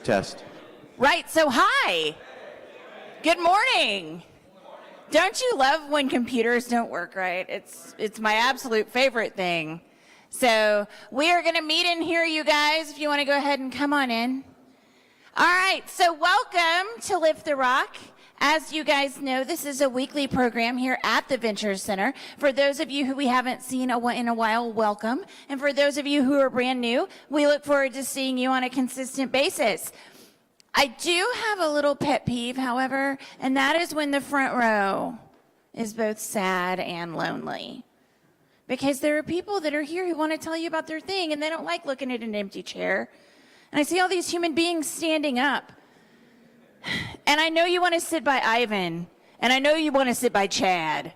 Test. Right, so hi. Good morning. Don't you love when computers don't work right? It's my absolute favorite thing. So we are going to meet in here, you guys, if you want to go ahead and come on in. All right, so welcome to Lift the Rock. As you guys know, this is a weekly program here at the Venture Center. For those of you who we haven't seen in a while, welcome. And for those of you who are brand new, we look forward to seeing you on a consistent basis. I do have a little pet peeve, however, and that is when the front row is both sad and lonely. Because there are people that are here who want to tell you about their thing, and they don't like looking at an empty chair. And I see all these human beings standing up. And I know you want to sit by Ivan, and I know you want to sit by Chad,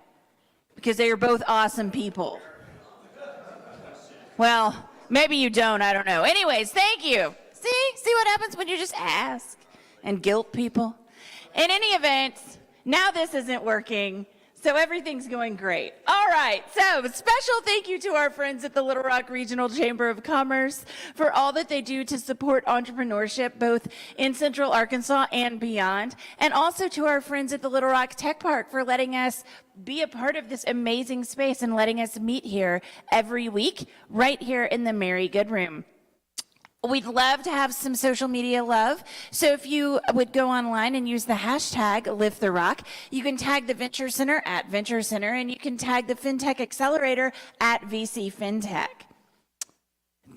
because they are both awesome people. Well, maybe you don't, I don't know. Anyways, thank you. See what happens when you just ask and guilt people? In any event, now this isn't working, so everything's going great. All right, so special thank you to our friends at the Little Rock Regional Chamber of Commerce for all that they do to support entrepreneurship, both in Central Arkansas and beyond, and also to our friends at the Little Rock Tech Park for letting us be a part of this amazing space and letting us meet here every week, right here in the Mary Good Room. We'd love to have some social media love. So if you would go online and use the hashtag #LiftTheRock, you can tag the Venture Center at Venture Center, and you can tag the FinTech Accelerator at VC FinTech.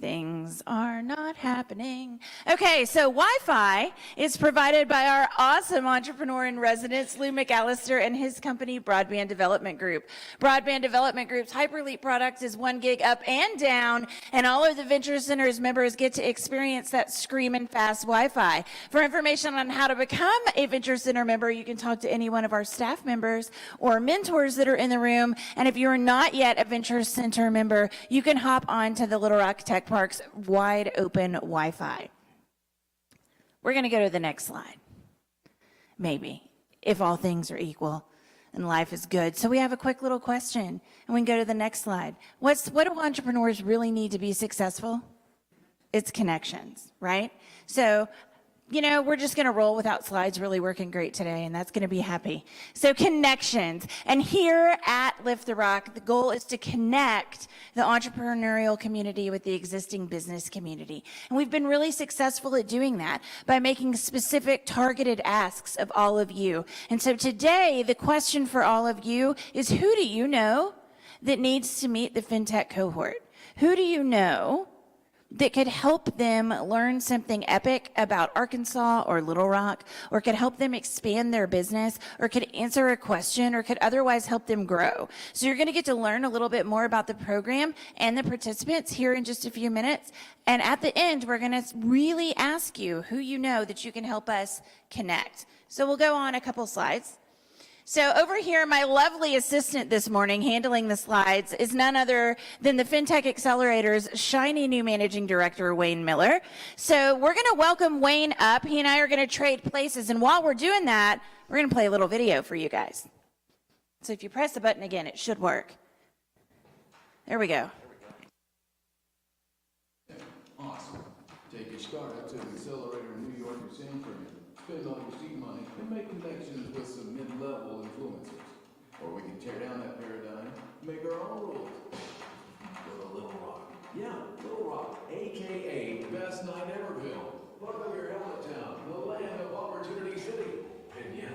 Things are not happening. Okay, so Wi-Fi is provided by our awesome entrepreneur in residence, Lou McAllister, and his company, Broadband Development Group. Broadband Development Group's Hyperleap product is 1 gig up and down, and all of the Venture Center's members get to experience that screaming fast Wi-Fi. For information on how to become a Venture Center member, you can talk to any one of our staff members or mentors that are in the room. And if you're not yet a Venture Center member, you can hop on to the Little Rock Tech Park's wide open Wi-Fi. We're going to go to the next slide. Maybe, if all things are equal and life is good. So we have a quick little question, and we can go to the next slide. What do entrepreneurs really need to be successful? It's connections, right? So, you know, we're just going to roll without slides, really working great today, and that's going to be happy. So connections. And here at Lift the Rock, the goal is to connect the entrepreneurial community with the existing business community. And we've been really successful at doing that by making specific targeted asks of all of you. And so today, the question for all of you is, who do you know that needs to meet the FinTech cohort? Who do you know that could help them learn something epic about Arkansas or Little Rock, or could help them expand their business, or could answer a question, or could otherwise help them grow? So you're going to get to learn a little bit more about the program and the participants here in just a few minutes. And at the end, we're going to really ask you who you know that you can help us connect. So we'll go on a couple slides. So over here, my lovely assistant this morning handling the slides is none other than the FinTech Accelerator's shiny new managing director, Wayne Miller. So we're going to welcome Wayne up. He and I are going to trade places. And while we're doing that, we're going to play a little video for you guys. So if you press the button again, it should work. There we go. Awesome. Take your startup to the Accelerator in New York or San Fran. Spend all your seed money and make connections with some mid-level influencers. Or we can tear down that paradigm, make our own rules. Go to Little Rock. Yeah, Little Rock, a.k.a. Best Night Everville. Buckle your helmet down, the land of Opportunity City. And yeah,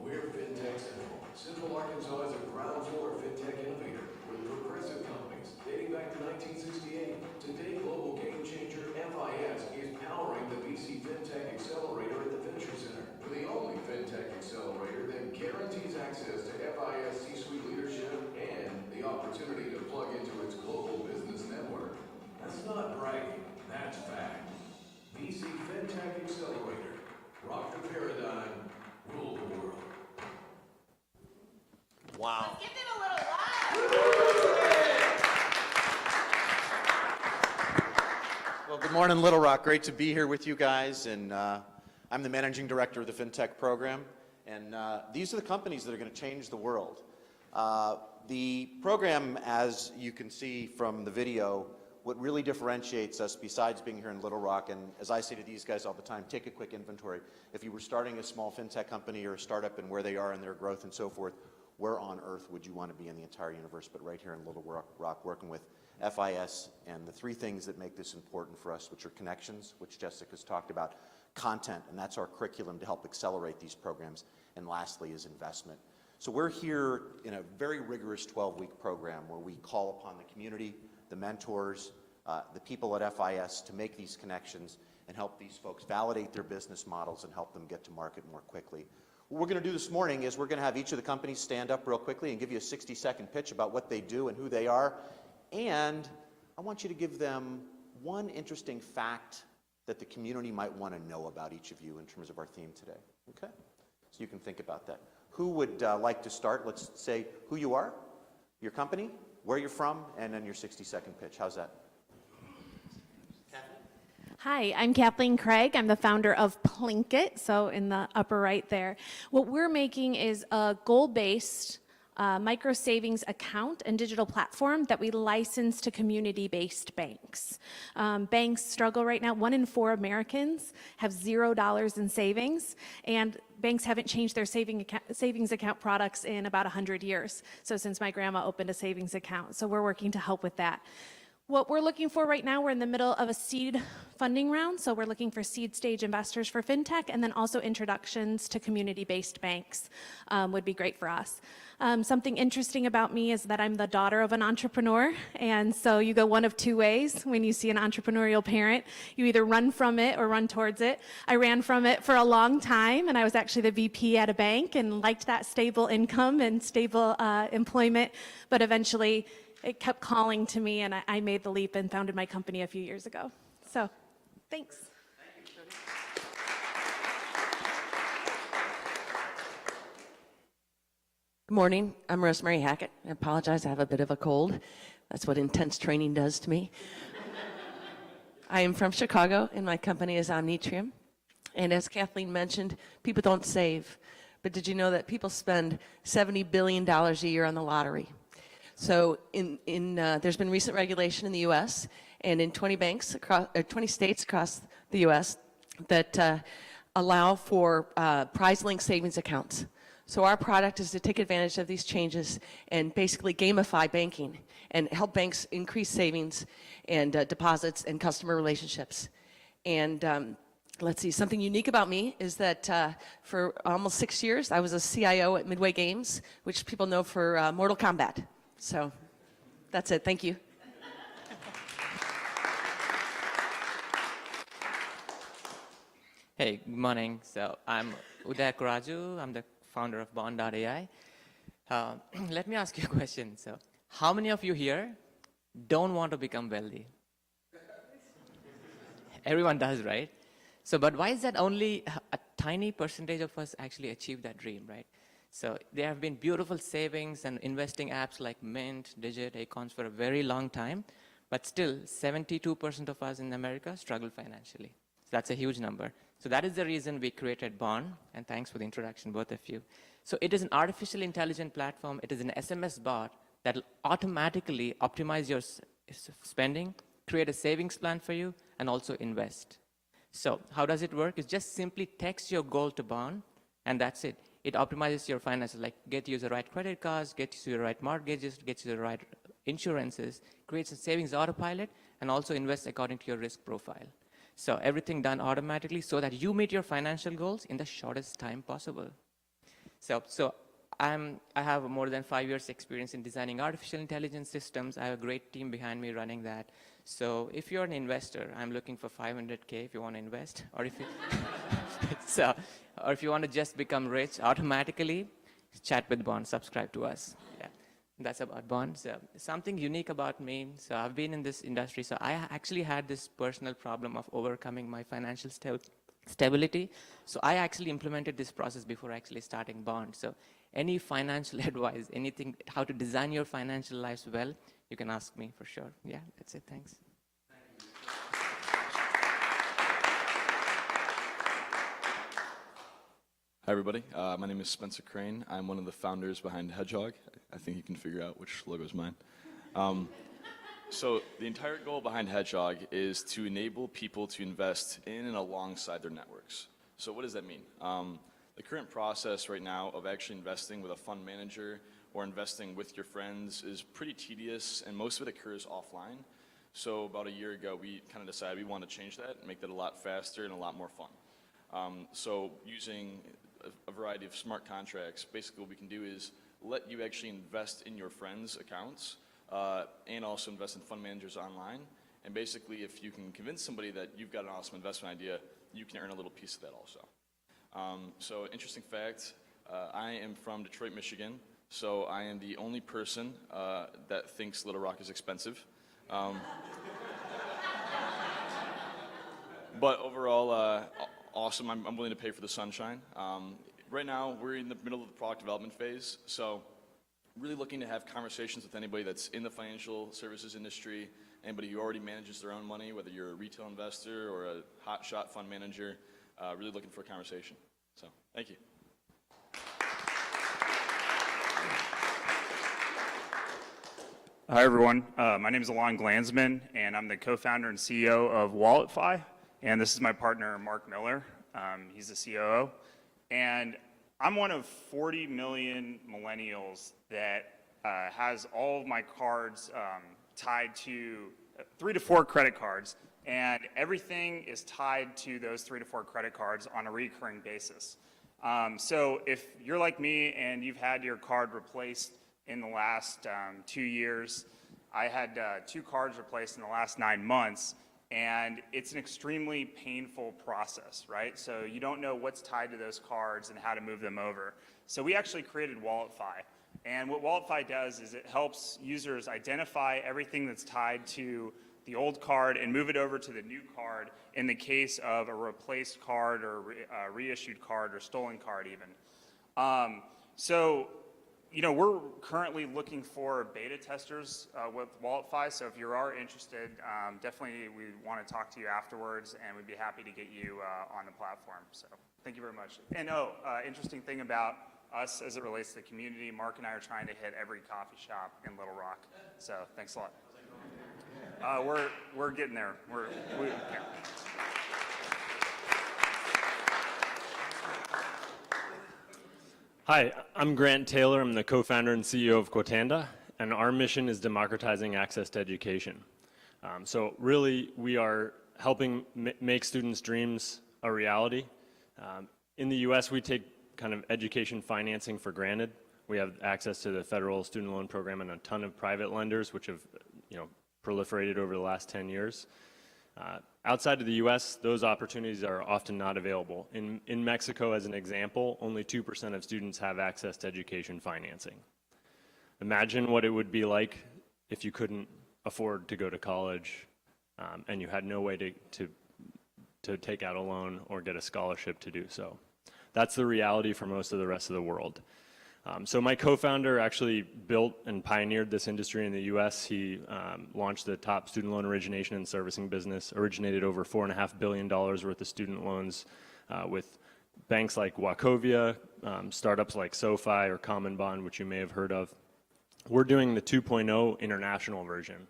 we're FinTech Central. Central Arkansas is a ground floor FinTech innovator with progressive companies dating back to 1968. Today, global game changer FIS is powering the VC FinTech Accelerator at the Venture Center. We're the only FinTech Accelerator that guarantees access to FIS C-suite leadership and the opportunity to plug into its global business network. That's not bragging, that's fact. VC FinTech Accelerator. Rock the paradigm, rule the world. Wow. Let's give them a little love. Well, good morning, Little Rock. Great to be here with you guys. And I'm the managing director of the FinTech program. And these are the companies that are going to change the world. The program, as you can see from the video, what really differentiates us, besides being here in Little Rock, and as I say to these guys all the time, take a quick inventory. If you were starting a small fintech company or a startup and where they are in their growth and so forth, where on earth would you want to be in the entire universe but right here in Little Rock working with FIS, and the three things that make this important for us, which are connections, which Jessica's talked about, content, and that's our curriculum to help accelerate these programs, and lastly is investment. So we're here in a very rigorous 12-week program where we call upon the community, the mentors, the people at FIS to make these connections and help these folks validate their business models and help them get to market more quickly. What we're going to do this morning is we're going to have each of the companies stand up real quickly and give you a 60-second pitch about what they do and who they are. And I want you to give them one interesting fact that the community might want to know about each of you in terms of our theme today. Okay? So you can think about that. Who would like to start? Let's say who you are, your company, where you're from, and then your 60-second pitch. How's that? Hi, I'm Kathleen Craig. I'm the founder of Plinkit, so in the upper right there. What we're making is a goal-based micro savings account and digital platform that we license to community-based banks. Banks struggle right now. 1 in 4 Americans have $0 in savings, and banks haven't changed their savings account products in about 100 years. So since my grandma opened a savings account, so we're working to help with that. What we're looking for right now, we're in the middle of a seed funding round, so we're looking for seed stage investors for fintech, and then also introductions to community-based banks would be great for us. Something interesting about me is that I'm the daughter of an entrepreneur, and so you go one of two ways when you see an entrepreneurial parent. You either run from it or run towards it. I ran from it for a long time, and I was actually the VP at a bank and liked that stable income and stable employment, but eventually it kept calling to me, and I made the leap and founded my company a few years ago. So, thanks. Good morning. I'm Rosemary Hackett. I apologize, I have a bit of a cold. That's what intense training does to me. I am from Chicago, and my company is Omnitrium. And as Kathleen mentioned, people don't save. But did you know that people spend $70 billion a year on the lottery? So there's been recent regulation in the U.S. and in 20 states across the U.S. that allow for prize-linked savings accounts. So our product is to take advantage of these changes and basically gamify banking and help banks increase savings and deposits and customer relationships. And let's see, something unique about me is that for almost 6 years, I was a CIO at Midway Games, which people know for Mortal Kombat. So that's it. Thank you. Hey, good morning. So I'm Uday Kuraju. I'm the founder of Bond.ai. Let me ask you a question. So how many of you here don't want to become wealthy? Everyone does, right? So, but why is that only a tiny percentage of us actually achieve that dream, right? So there have been beautiful savings and investing apps like Mint, Digit, Acorns for a very long time, but still 72% of us in America struggle financially. So that's a huge number. So that is the reason we created Bond, and thanks for the introduction, both of you. So it is an artificial intelligence platform. It is an SMS bot that will automatically optimize your spending, create a savings plan for you, and also invest. So how does it work? It's just simply text your goal to Bond, and that's it. It optimizes your finances, like get you the right credit cards, get you the right mortgages, get you the right insurances, creates a savings autopilot, and also invests according to your risk profile. So everything done automatically so that you meet your financial goals in the shortest time possible. So I have more than 5 years experience in designing artificial intelligence systems. I have a great team behind me running that. So if you're an investor, I'm looking for $500K if you want to invest, or if you or if you want to just become rich automatically, chat with Bond, subscribe to us. Yeah, that's about Bond. So something unique about me, so I've been in this industry, so I actually had this personal problem of overcoming my financial stability. So I actually implemented this process before actually starting Bond. So any financial advice, anything, how to design your financial lives well, you can ask me for sure. Yeah, that's it. Thanks. Hi, everybody. My name is Spencer Crane. I'm one of the founders behind Hedgehog. I think you can figure out which logo is mine. So the entire goal behind Hedgehog is to enable people to invest in and alongside their networks. So what does that mean? The current process right now of actually investing with a fund manager or investing with your friends is pretty tedious, and most of it occurs offline. So about a year ago, we kind of decided we want to change that and make that a lot faster and a lot more fun. So using a variety of smart contracts, basically what we can do is let you actually invest in your friends' accounts and also invest in fund managers online. And basically, if you can convince somebody that you've got an awesome investment idea, you can earn a little piece of that also. So interesting fact, I am from Detroit, Michigan, so I am the only person that thinks Little Rock is expensive. But overall, awesome. I'm willing to pay for the sunshine. Right now, we're in the middle of the product development phase, so really looking to have conversations with anybody that's in the financial services industry, anybody who already manages their own money, whether you're a retail investor or a hotshot fund manager, really looking for a conversation. So, thank you. Hi, everyone. My name is Alon Glansman, and I'm the co-founder and CEO of WalletFi. And this is my partner, Mark Miller. He's the COO. And I'm one of 40 million millennials that has all of my cards tied to 3 to 4 credit cards. And everything is tied to those 3 to 4 credit cards on a recurring basis. So if you're like me and you've had your card replaced in the last 2 years, I had 2 cards replaced in the last 9 months, and it's an extremely painful process, right? So you don't know what's tied to those cards and how to move them over. So we actually created WalletFi. And what WalletFi does is it helps users identify everything that's tied to the old card and move it over to the new card in the case of a replaced card or a reissued card or stolen card even. So, you know, we're currently looking for beta testers with WalletFi, so if you are interested, definitely we want to talk to you afterwards, and we'd be happy to get you on the platform. So thank you very much. And interesting thing about us as it relates to the community, Mark and I are trying to hit every coffee shop in Little Rock. So thanks a lot. We're getting there. Yeah. Hi, I'm Grant Taylor. I'm the co-founder and CEO of Quotanda, and our mission is democratizing access to education. So really, we are helping make students' dreams a reality. In the US, we take kind of education financing for granted. We have access to the federal student loan program and a ton of private lenders, which have, proliferated over the last 10 years. Outside of the US, those opportunities are often not available. In Mexico, as an example, only 2% of students have access to education financing. Imagine what it would be like if you couldn't afford to go to college and you had no way to take out a loan or get a scholarship to do so. That's the reality for most of the rest of the world. So my co-founder actually built and pioneered this industry in the US. He launched the top student loan origination and servicing business, originated over $4.5 billion worth of student loans with banks like Wachovia, startups like SoFi or Common Bond, which you may have heard of. We're doing the 2.0 international version.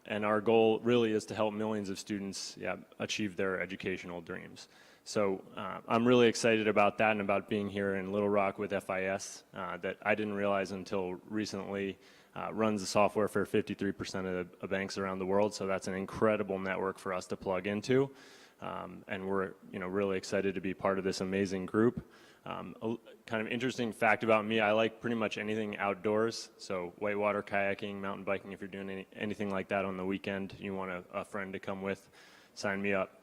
And our goal really is to help millions of students achieve their educational dreams. So I'm really excited about that and about being here in Little Rock with FIS that I didn't realize until recently runs the software for 53% of the banks around the world. So that's an incredible network for us to plug into. And we're really excited to be part of this amazing group. A kind of interesting fact about me, I like pretty much anything outdoors. So whitewater kayaking, mountain biking, if you're doing anything like that on the weekend, you want a friend to come with, sign me up.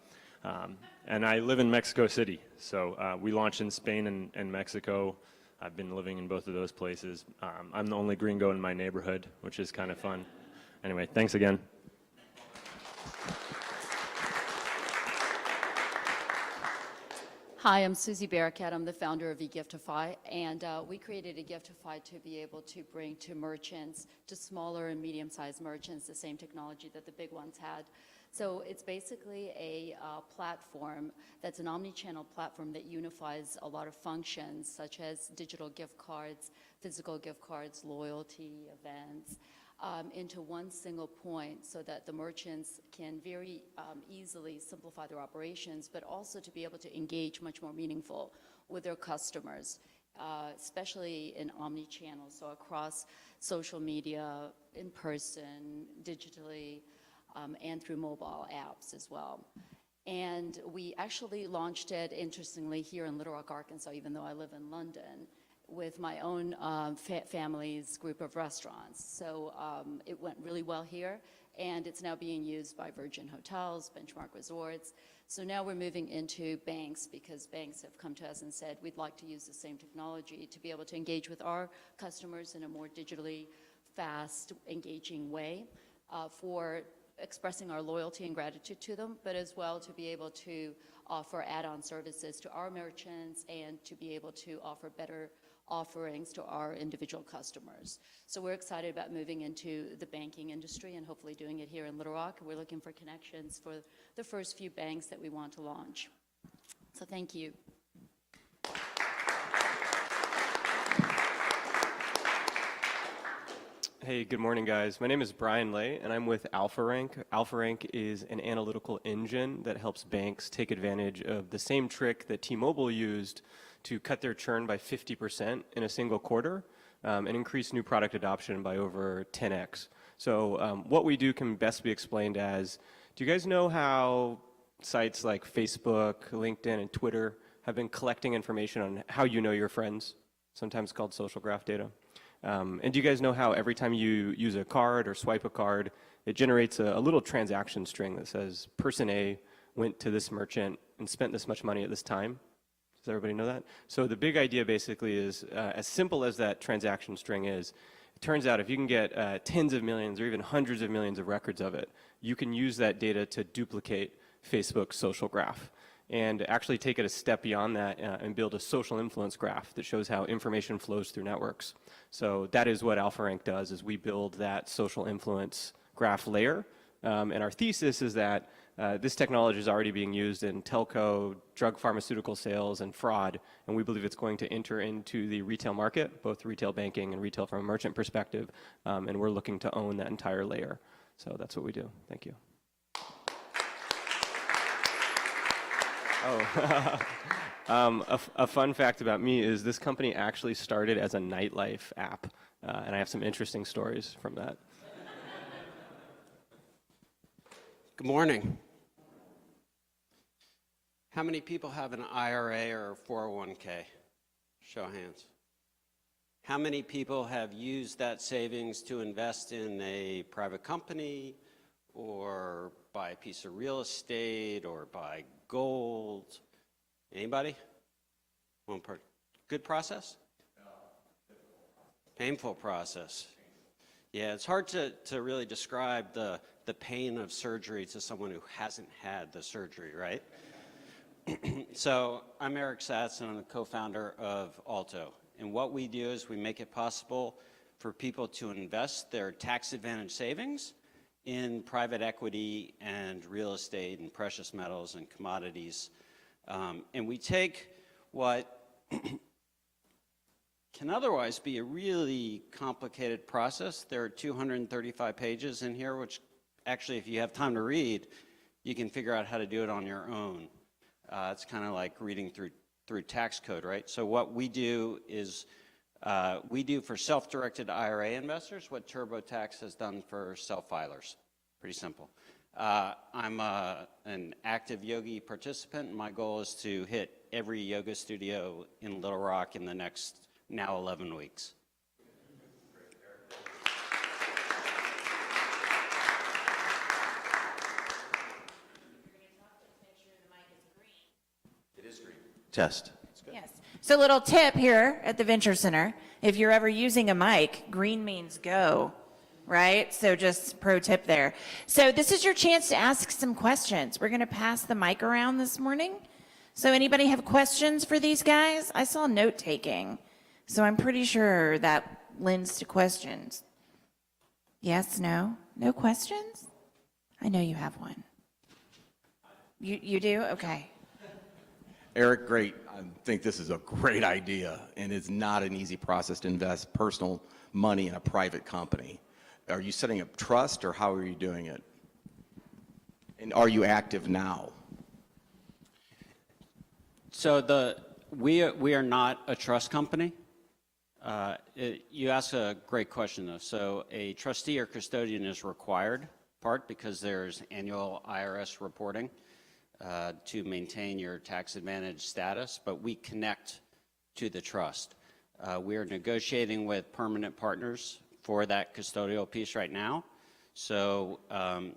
And I live in Mexico City, so we launched in Spain and Mexico. I've been living in both of those places. I'm the only gringo in my neighborhood, which is kind of fun. Anyway, thanks again. Hi, I'm Susie Barakat. I'm the founder of eGiftify, and we created eGiftify to be able to bring to merchants, to smaller and medium-sized merchants, the same technology that the big ones had. So it's basically a platform that's an omni-channel platform that unifies a lot of functions such as digital gift cards, physical gift cards, loyalty, events, into one single point so that the merchants can very easily simplify their operations, but also to be able to engage much more meaningful with their customers, especially in omni-channel, so across social media, in person, digitally, and through mobile apps as well. And we actually launched it, interestingly, here in Little Rock, Arkansas, even though I live in London, with my own family's group of restaurants. So it went really well here, and it's now being used by Virgin Hotels, Benchmark Resorts. So now we're moving into banks, because banks have come to us and said, we'd like to use the same technology to be able to engage with our customers in a more digitally fast, engaging way for expressing our loyalty and gratitude to them, but as well to be able to offer add-on services to our merchants and to be able to offer better offerings to our individual customers. So we're excited about moving into the banking industry and hopefully doing it here in Little Rock. We're looking for connections for the first few banks that we want to launch. So thank you. Hey, good morning, guys. My name is Brian Lay, and I'm with AlphaRank. AlphaRank is an analytical engine that helps banks take advantage of the same trick that T-Mobile used to cut their churn by 50% in a single quarter and increase new product adoption by over 10x. So what we do can best be explained as, do you guys know how sites like Facebook, LinkedIn, and Twitter have been collecting information on how you know your friends, sometimes called social graph data? And do you guys know how every time you use a card or swipe a card, it generates a little transaction string that says person A went to this merchant and spent this much money at this time? Does everybody know that? So the big idea basically is, as simple as that transaction string is, it turns out if you can get tens of millions or even hundreds of millions of records of it, you can use that data to duplicate Facebook's social graph and actually take it a step beyond that and build a social influence graph that shows how information flows through networks. So that is what AlphaRank does, is we build that social influence graph layer. And our thesis is that this technology is already being used in telco, drug pharmaceutical sales, and fraud, and we believe it's going to enter into the retail market, both retail banking and retail from a merchant perspective, and we're looking to own that entire layer. So that's what we do. Thank you. A fun fact about me is this company actually started as a nightlife app, and I have some interesting stories from that. Good morning. How many people have an IRA or 401k? Show of hands. How many people have used that savings to invest in a private company or buy a piece of real estate or buy gold? Anybody? One part. Good process? Painful process. Yeah, it's hard to really describe the pain of surgery to someone who hasn't had the surgery, right? So I'm Eric Satz, and I'm the co-founder of Alto. And what we do is we make it possible for people to invest their tax-advantaged savings in private equity and real estate and precious metals and commodities. And we take what can otherwise be a really complicated process. There are 235 pages in here, which actually, if you have time to read, you can figure out how to do it on your own. It's kind of like reading through tax code, right? So what we do is we do for self-directed IRA investors what TurboTax has done for self-filers. Pretty simple. I'm an active yogi participant, and my goal is to hit every yoga studio in Little Rock in the next now 11 weeks. It is green. Test. Yes. So little tip here at the Venture Center, if you're ever using a mic, green means go, right? So just pro tip there. So this is your chance to ask some questions. We're going to pass the mic around this morning. So anybody have questions for these guys? I saw note taking, so I'm pretty sure that lends to questions. Yes, no? No questions? I know you have one. You do? Okay. Eric, great. I think this is a great idea, and it's not an easy process to invest personal money in a private company. Are you setting up trust, or how are you doing it? And are you active now? So we are not a trust company. You ask a great question, though. So a trustee or custodian is required, part because there's annual IRS reporting to maintain your tax advantage status, but we connect to the trust. We are negotiating with permanent partners for that custodial piece right now. So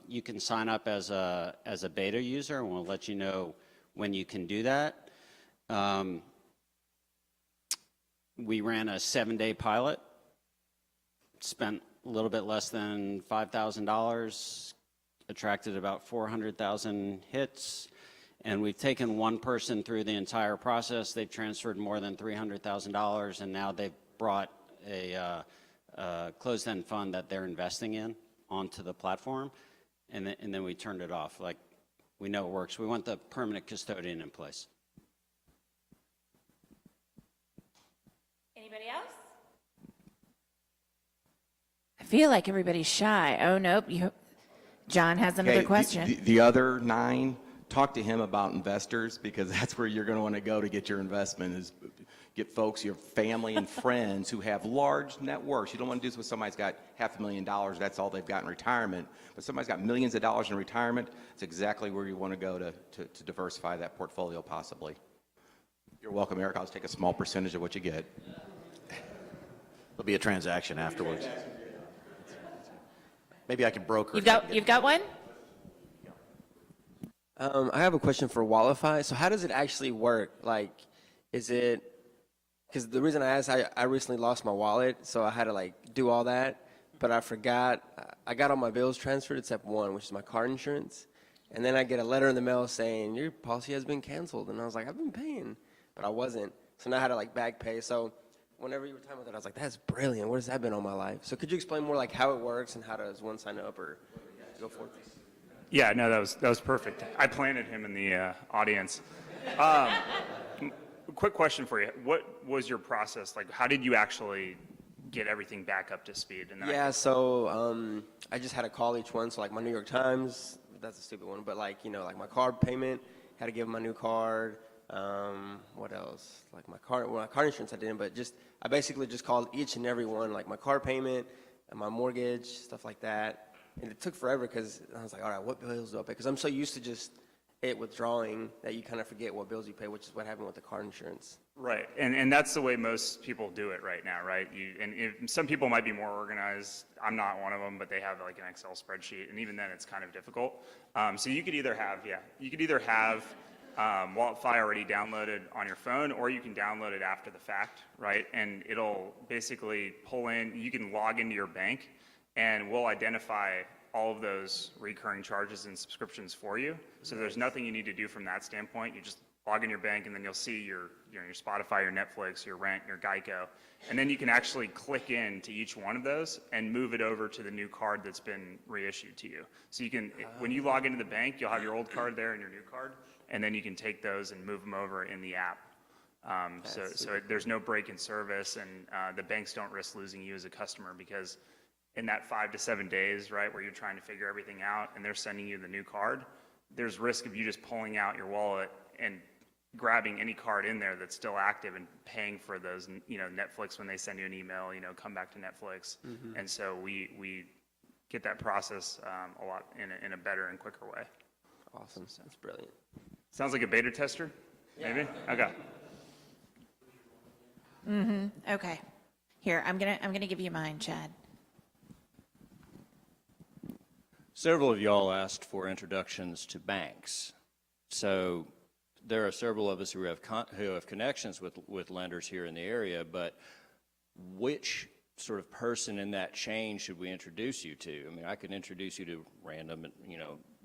you can sign up as a beta user, and we'll let you know when you can do that. We ran a 7-day pilot, spent a little bit less than $5,000, attracted about 400,000 hits, and we've taken one person through the entire process. They've transferred more than $300,000, and now they've brought a closed-end fund that they're investing in onto the platform, and then we turned it off. Like, we know it works. We want the permanent custodian in place. Anybody else? I feel like everybody's shy. Oh, nope. John has another question. The other 9, talk to him about investors, because that's where you're going to want to go to get your investment, is get folks, your family and friends who have large net worths. You don't want to do this with somebody who's got $500,000, that's all they've got in retirement. But somebody's got millions of dollars in retirement, it's exactly where you want to go to diversify that portfolio possibly. You're welcome, Eric. I'll just take a small percentage of what you get. There'll be a transaction afterwards. Maybe I can broker. You've got one? I have a question for Wallify. So how does it actually work? Like, is it, because the reason I asked, I recently lost my wallet, so I had to like do all that, but I forgot, I got all my bills transferred except one, which is my car insurance. And then I get a letter in the mail saying, your policy has been canceled. And I was like, I've been paying, but I wasn't. So now I had to like back pay. So whenever you were talking about that, I was like, that's brilliant. What has that been all my life? So could you explain more like how it works and how does one sign up or go for it? Yeah, no, that was perfect. I planted him in the audience. Quick question for you. What was your process? Like, how did you actually get everything back up to speed? And then Yeah, so I just had to call each one. So like my New York Times, that's a stupid one, but like, you know, like my card payment, had to give them my new card. What else? Like my car insurance I didn't, but I basically just called each and every one, like my car payment and my mortgage, stuff like that. And it took forever because I was like, all right, what bills do I pay? Because I'm so used to just it withdrawing that you kind of forget what bills you pay, which is what happened with the car insurance. Right, and that's the way most people do it right now, right? Some people might be more organized. I'm not one of them, but they have like an Excel spreadsheet, and even then it's kind of difficult. So you could either have Wallify already downloaded on your phone, or you can download it after the fact, right? And it'll basically pull in, you can log into your bank, and we'll identify all of those recurring charges and subscriptions for you. So there's nothing you need to do from that standpoint. You just log in your bank, and then you'll see your Spotify, your Netflix, your rent, your Geico. And then you can actually click into each one of those and move it over to the new card that's been reissued to you. So you can, when you log into the bank, you'll have your old card there and your new card, and then you can take those and move them over in the app. So there's no break in service, and the banks don't risk losing you as a customer, because in that 5 to 7 days, right, where you're trying to figure everything out and they're sending you the new card, there's risk of you just pulling out your wallet and grabbing any card in there that's still active and paying for those, Netflix when they send you an email, come back to Netflix. Mm-hmm. And so we get that process a lot in a better and quicker way. Awesome, that's brilliant. Sounds like a beta tester, maybe? Okay. Okay. Here, I'm gonna give you mine, Chad. Several of y'all asked for introductions to banks. So there are several of us who have connections with lenders here in the area, but which sort of person in that chain should we introduce you to? I mean, I could introduce you to random,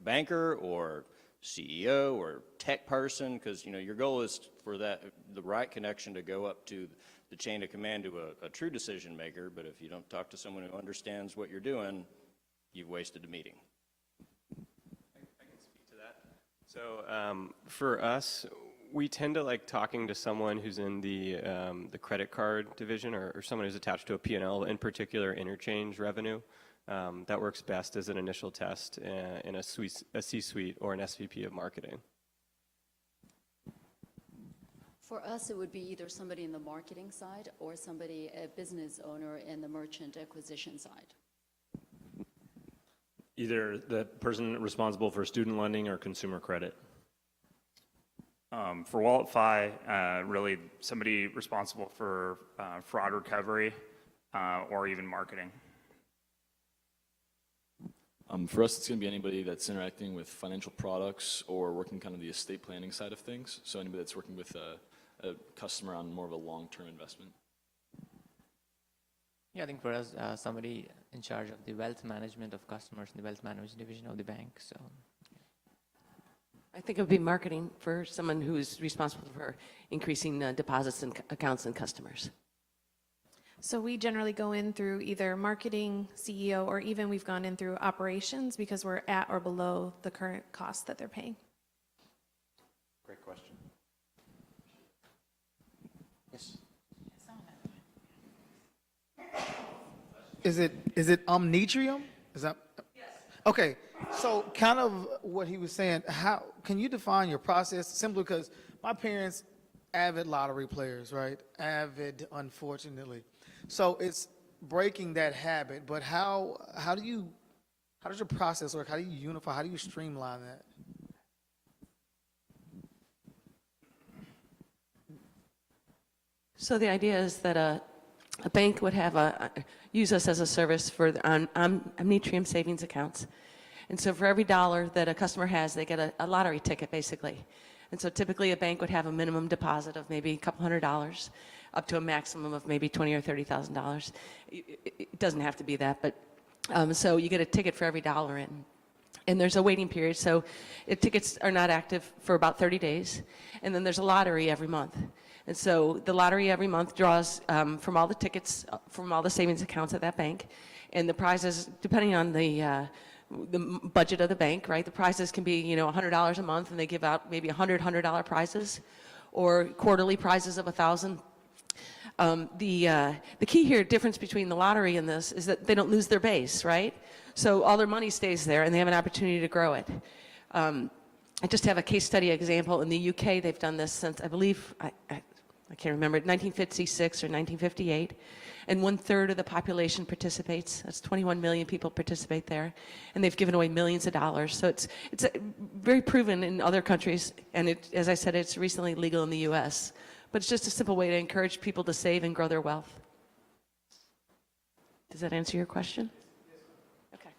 banker or CEO or tech person, because, your goal is for the right connection to go up to the chain of command to a true decision maker. But if you don't talk to someone who understands what you're doing, you've wasted the meeting. I can speak to that. So for us, we tend to like talking to someone who's in the credit card division, or someone who's attached to a P&L, in particular interchange revenue. that works best as an initial test in a C-suite or an SVP of marketing. For us, it would be either somebody in the marketing side or somebody, a business owner in the merchant acquisition side. Either the person responsible for student lending or consumer credit. For WalletFi, really somebody responsible for fraud recovery or even marketing. For us, it's going to be anybody that's interacting with financial products or working kind of the estate planning side of things. So anybody that's working with a customer on more of a long-term investment. Yeah, I think for us, somebody in charge of the wealth management of customers in the wealth management division of the bank. So, I think it would be marketing for someone who is responsible for increasing deposits and accounts and customers. So we generally go in through either marketing, CEO, or even we've gone in through operations because we're at or below the current cost that they're paying. Great question. Yes. Is it Omnitrium? Is that? Yes. Okay. So kind of what he was saying, how can you define your process? Simply because my parents, avid lottery players, right? Avid, unfortunately. So it's breaking that habit, but how does your process work? How do you unify? How do you streamline that? So the idea is that a bank would have use us as a service for Omnitrium savings accounts. And so for every dollar that a customer has, they get a lottery ticket, basically. And so typically a bank would have a minimum deposit of maybe a couple $100 up to a maximum of maybe $20,000 or $30,000. It doesn't have to be that, but so you get a ticket for every dollar in. And there's a waiting period, so if tickets are not active for about 30 days, and then there's a lottery every month. And so the lottery every month draws from all the tickets, from all the savings accounts at that bank, and the prizes, depending on the budget of the bank, right? The prizes can be, $100 a month, and they give out maybe $100 prizes, or quarterly prizes of $1,000. The key here, difference between the lottery and this, is that they don't lose their base, right? So all their money stays there, and they have an opportunity to grow it. I just have a case study example. In the UK, they've done this since, I believe, I can't remember, 1956 or 1958, and 1/3 of the population participates. That's 21 million people participate there, and they've given away millions of dollars. So it's very proven in other countries, and as I said, it's recently legal in the U.S. But it's just a simple way to encourage people to save and grow their wealth. Does that answer your question? Okay.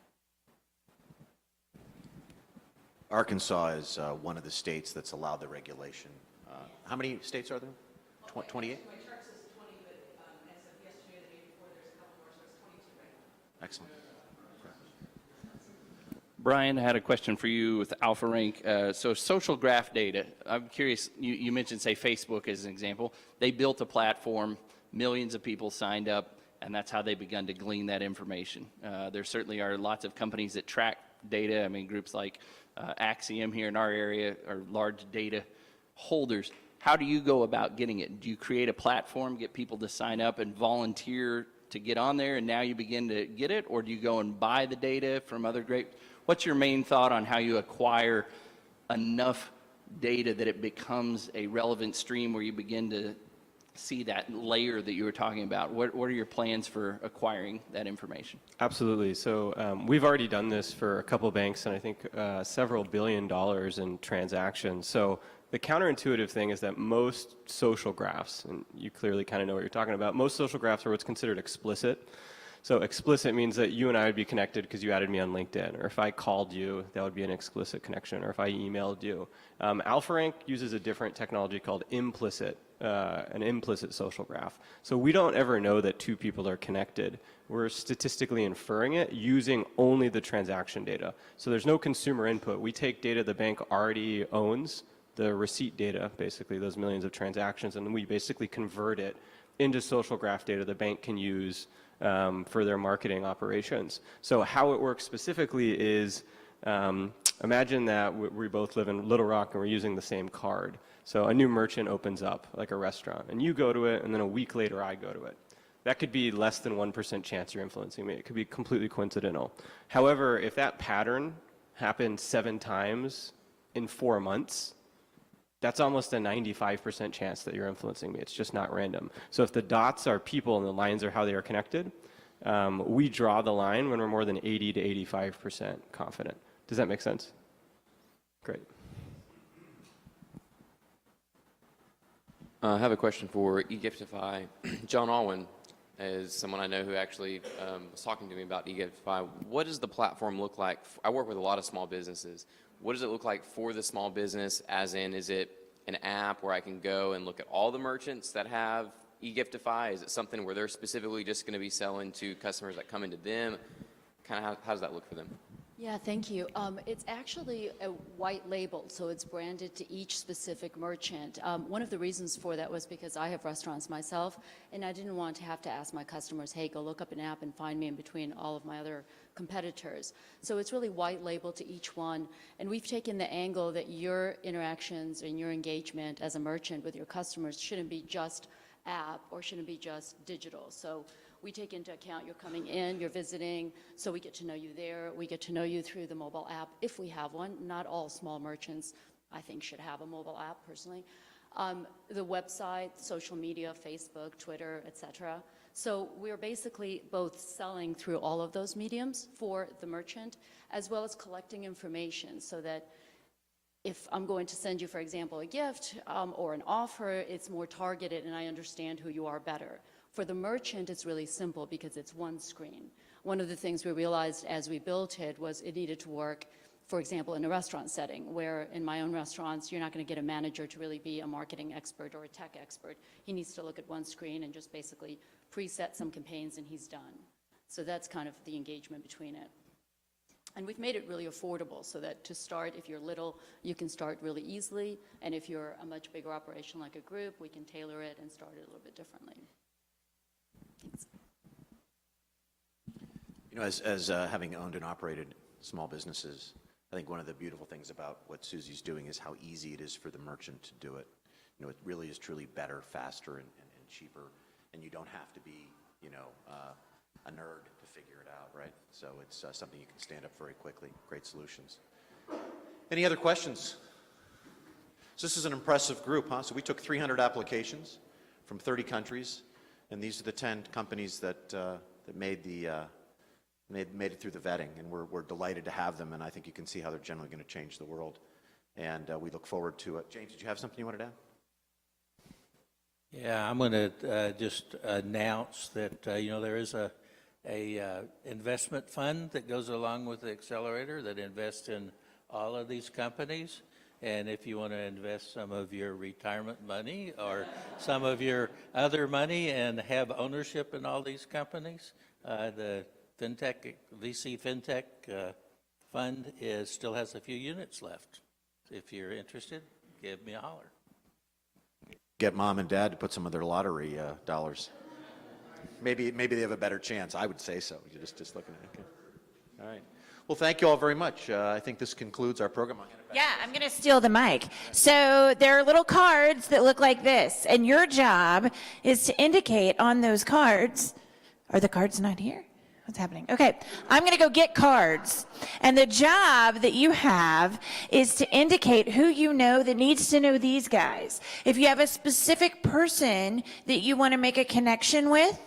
Arkansas is one of the states that's allowed the regulation. How many states are there? 28? My chart says 20, but as of yesterday or the day before, there's a couple more, so it's 22 right now. Excellent. Brian, I had a question for you with AlphaRank. So social graph data, I'm curious, you mentioned, say, Facebook as an example. They built a platform, millions of people signed up, and that's how they begun to glean that information. There certainly are lots of companies that track data. I mean, groups like Axiom here in our area are large data holders. How do you go about getting it? Do you create a platform, get people to sign up and volunteer to get on there, and now you begin to get it? Or do you go and buy the data from other great... What's your main thought on how you acquire enough data that it becomes a relevant stream where you begin to see that layer that you were talking about? What are your plans for acquiring that information? Absolutely. So we've already done this for a couple banks, and I think several $1 billion in transactions. So the counterintuitive thing is that most social graphs, and you clearly kind of know what you're talking about, most social graphs are what's considered explicit. So explicit means that you and I would be connected because you added me on LinkedIn, or if I called you, that would be an explicit connection, or if I emailed you. AlphaRank uses a different technology called implicit, an implicit social graph. So we don't ever know that two people are connected. We're statistically inferring it using only the transaction data. So there's no consumer input. We take data the bank already owns, the receipt data, basically, those millions of transactions, and we basically convert it into social graph data the bank can use for their marketing operations. So how it works specifically is, imagine that we both live in Little Rock and we're using the same card. So a new merchant opens up, like a restaurant, and you go to it, and then a week later I go to it. That could be less than 1% chance you're influencing me. It could be completely coincidental. However, if that pattern happened 7 times in 4 months, that's almost a 95% chance that you're influencing me. It's just not random. So if the dots are people and the lines are how they are connected, we draw the line when we're more than 80 to 85% confident. Does that make sense? Great. I have a question for eGiftify. John Alwyn is someone I know who actually was talking to me about eGiftify. What does the platform look like? I work with a lot of small businesses. What does it look like for the small business, as in, is it an app where I can go and look at all the merchants that have eGiftify? Is it something where they're specifically just going to be selling to customers that come into them? Kind of how does that look for them? Yeah, thank you. It's actually a white label, so it's branded to each specific merchant. One of the reasons for that was because I have restaurants myself, and I didn't want to have to ask my customers, hey, go look up an app and find me in between all of my other competitors. So it's really white label to each one, and we've taken the angle that your interactions and your engagement as a merchant with your customers shouldn't be just app or shouldn't be just digital. So we take into account you're coming in, you're visiting, so we get to know you there. We get to know you through the mobile app, if we have one. Not all small merchants, I think, should have a mobile app, personally. The website, social media, Facebook, Twitter, etc. So we're basically both selling through all of those mediums for the merchant, as well as collecting information so that if I'm going to send you, for example, a gift or an offer, it's more targeted and I understand who you are better. For the merchant, it's really simple because it's one screen. One of the things we realized as we built it was it needed to work, for example, in a restaurant setting, where in my own restaurants, you're not going to get a manager to really be a marketing expert or a tech expert. He needs to look at one screen and just basically preset some campaigns and he's done. So that's kind of the engagement between it. And we've made it really affordable so that to start, if you're little, you can start really easily. And if you're a much bigger operation like a group, we can tailor it and start it a little bit differently. Thanks. You know, as having owned and operated small businesses, I think one of the beautiful things about what Susie's doing is how easy it is for the merchant to do it. You know, it really is truly better, faster, and cheaper, and you don't have to be, you know, a nerd to figure it out, right? So it's something you can stand up very quickly. Great solutions. Any other questions? So this is an impressive group, huh? So we took 300 applications from 30 countries, and these are the 10 companies that made it through the vetting, and we're delighted to have them, and I think you can see how they're generally going to change the world, and we look forward to it. James, did you have something you wanted to add? Yeah, I'm going to just announce that, you know, there is a investment fund that goes along with the accelerator that invests in all of these companies. And if you want to invest some of your retirement money or some of your other money and have ownership in all these companies, the VC FinTech fund still has a few units left. If you're interested, give me a holler. Get mom and dad to put some of their lottery dollars. Maybe they have a better chance. I would say so. You're just looking at it. Okay. All right. Well, thank you all very much. I think this concludes our program. Yeah, I'm going to steal the mic. So there are little cards that look like this, and your job is to indicate on those cards. Are the cards not here? What's happening? Okay, I'm going to go get cards. And the job that you have is to indicate who you know that needs to know these guys. If you have a specific person that you want to make a connection with,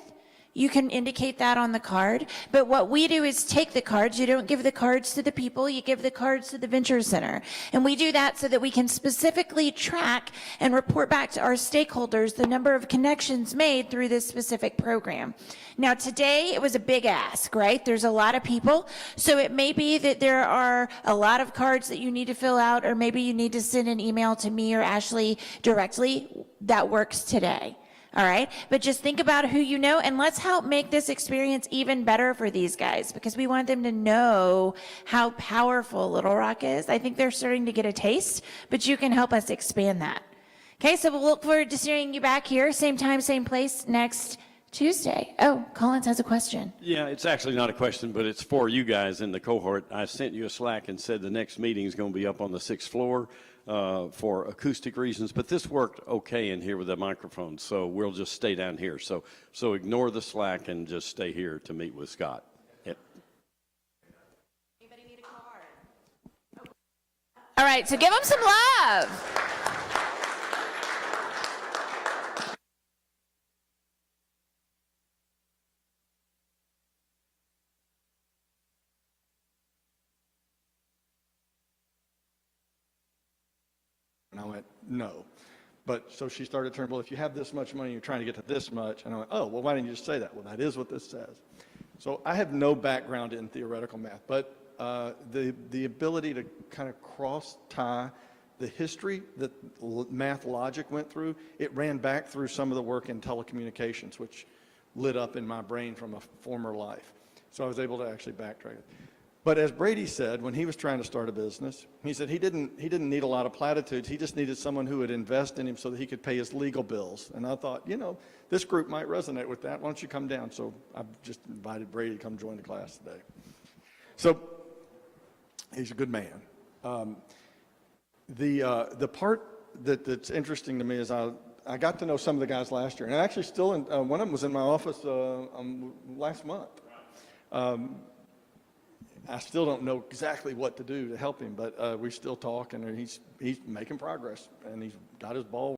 you can indicate that on the card. But what we do is take the cards. You don't give the cards to the people. You give the cards to the Venture Center. And we do that so that we can specifically track and report back to our stakeholders the number of connections made through this specific program. Now, today, it was a big ask, right? There's a lot of people. So it may be that there are a lot of cards that you need to fill out, or maybe you need to send an email to me or Ashley directly. That works today. All right, but just think about who you know, and let's help make this experience even better for these guys, because we want them to know how powerful Little Rock is. I think they're starting to get a taste, but you can help us expand that. Okay, so we'll look forward to seeing you back here, same time, same place next Tuesday. Oh, Collins has a question. Yeah, it's actually not a question, but it's for you guys in the cohort. I sent you a Slack and said the next meeting is going to be up on the 6th floor for acoustic reasons, but this worked okay in here with the microphone, so we'll just stay down here. So ignore the Slack and just stay here to meet with Scott. Yep. Anybody need a card? All right, so give them some love. And I went, no. But so she started turning, well, if you have this much money, you're trying to get to this much. And I went, oh, well, why didn't you just say that? Well, that is what this says. So I have no background in theoretical math, but the ability to kind of cross-tie the history that math logic went through, it ran back through some of the work in telecommunications, which lit up in my brain from a former life. So I was able to actually backtrack it. But as Brady said, when he was trying to start a business, he said he didn't need a lot of platitudes. He just needed someone who would invest in him so that he could pay his legal bills. And I thought, you know, this group might resonate with that. Why don't you come down? So I've just invited Brady to come join the class today. So he's a good man. The part that's interesting to me is I got to know some of the guys last year, and actually still one of them was in my office last month. I still don't know exactly what to do to help him, but we still talk, and he's making progress, and he's got his ball